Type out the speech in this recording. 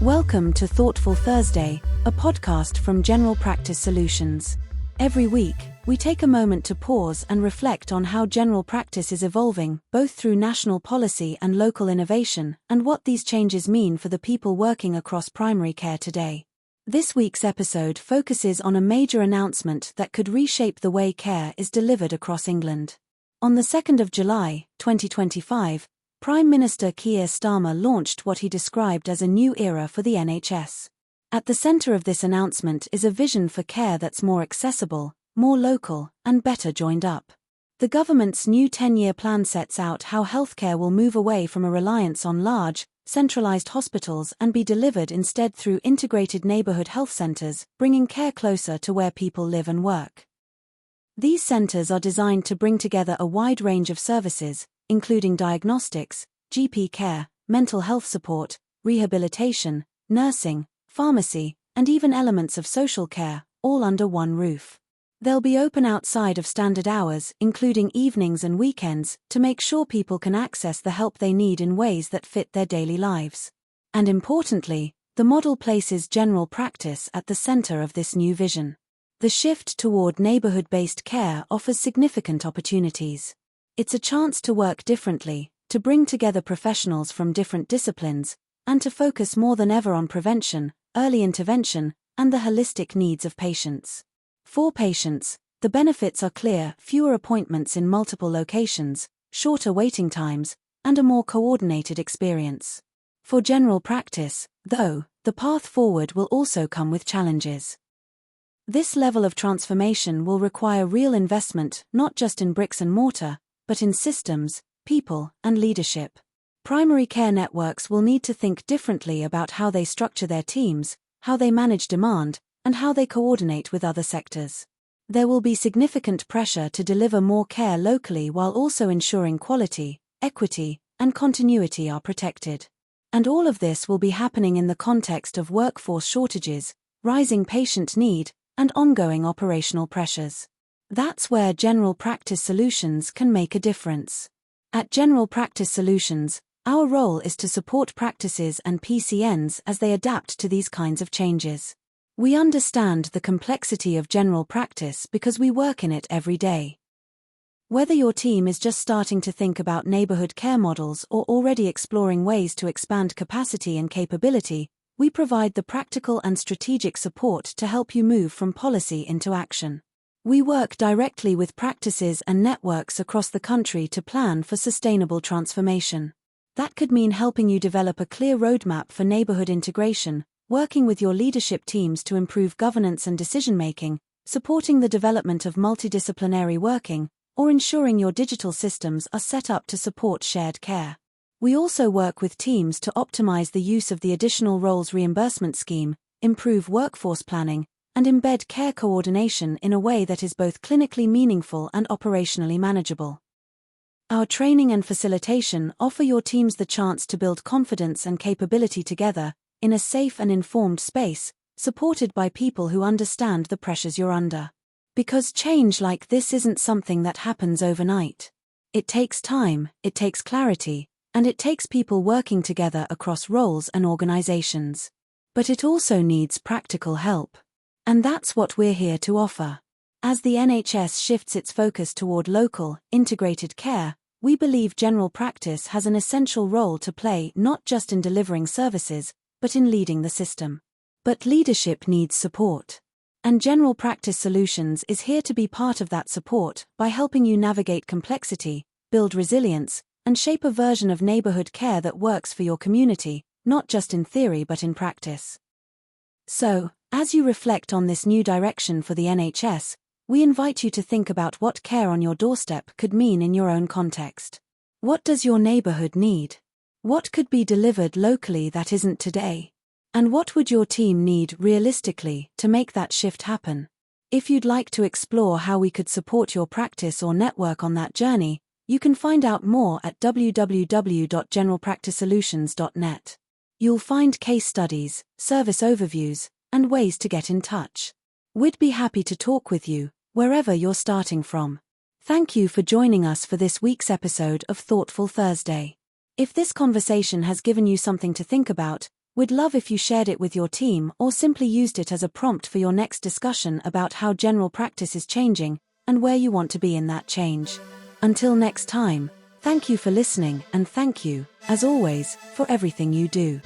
Welcome to Thoughtful Thursday, a podcast from General Practice Solutions. Every week, we take a moment to pause and reflect on how general practice is evolving, both through national policy and local innovation, and what these changes mean for the people working across primary care today. This week's episode focuses on a major announcement that could reshape the way care is delivered across England. On the 2nd of July, 2025, Prime Minister Keir Starmer launched what he described as a new era for the NHS. At the centre of this announcement is a vision for care that's more accessible, more local, and better joined up. The government's new 10-year plan sets out how healthcare will move away from a reliance on large, centralised hospitals and be delivered instead through integrated neighbourhood health centres, bringing care closer to where people live and work. These centres are designed to bring together a wide range of services, including diagnostics, GP care, mental health support, rehabilitation, nursing, pharmacy, and even elements of social care, all under one roof. They'll be open outside of standard hours, including evenings and weekends, to make sure people can access the help they need in ways that fit their daily lives. And importantly, the model places general practice at the centre of this new vision. The shift toward neighbourhood-based care offers significant opportunities. It's a chance to work differently, to bring together professionals from different disciplines, and to focus more than ever on prevention, early intervention, and the holistic needs of patients. For patients, the benefits are clear: fewer appointments in multiple locations, shorter waiting times, and a more coordinated experience. For general practice, though, the path forward will also come with challenges. This level of transformation will require real investment, not just in bricks and mortar, but in systems, people, and leadership. Primary care networks will need to think differently about how they structure their teams, how they manage demand, and how they coordinate with other sectors. There will be significant pressure to deliver more care locally while also ensuring quality, equity, and continuity are protected. And all of this will be happening in the context of workforce shortages, rising patient need, and ongoing operational pressures. That's where General Practice Solutions can make a difference. At General Practice Solutions, our role is to support practices and PCNs as they adapt to these kinds of changes. We understand the complexity of general practice because we work in it every day. Whether your team is just starting to think about neighbourhood care models or already exploring ways to expand capacity and capability, we provide the practical and strategic support to help you move from policy into action. We work directly with practices and networks across the country to plan for sustainable transformation. That could mean helping you develop a clear roadmap for neighbourhood integration, working with your leadership teams to improve governance and decision-making, supporting the development of multidisciplinary working, or ensuring your digital systems are set up to support shared care. We also work with teams to optimize the use of the Additional Roles Reimbursement Scheme, improve workforce planning, and embed care coordination in a way that is both clinically meaningful and operationally manageable. Our training and facilitation offer your teams the chance to build confidence and capability together, in a safe and informed space, supported by people who understand the pressures you're under. Because change like this isn't something that happens overnight. It takes time, it takes clarity, and it takes people working together across roles and organizations. But it also needs practical help. And that's what we're here to offer. As the NHS shifts its focus toward local, integrated care, we believe general practice has an essential role to play, not just in delivering services, but in leading the system. But leadership needs support. And General Practice Solutions is here to be part of that support by helping you navigate complexity, build resilience, and shape a version of neighbourhood care that works for your community, not just in theory but in practice. So, as you reflect on this new direction for the NHS, we invite you to think about what care on your doorstep could mean in your own context. What does your neighbourhood need? What could be delivered locally that isn't today? And what would your team need realistically to make that shift happen? If you'd like to explore how we could support your practice or network on that journey, you can find out more at www.generalpracticesolutions.net. You'll find case studies, service overviews, and ways to get in touch. We'd be happy to talk with you, wherever you're starting from. Thank you for joining us for this week's episode of Thoughtful Thursday. If this conversation has given you something to think about, We'd love if you shared it with your team or simply used it as a prompt for your next discussion about how general practice is changing and where you want to be in that change. Until next time, thank you for listening, and thank you, as always, for everything you do.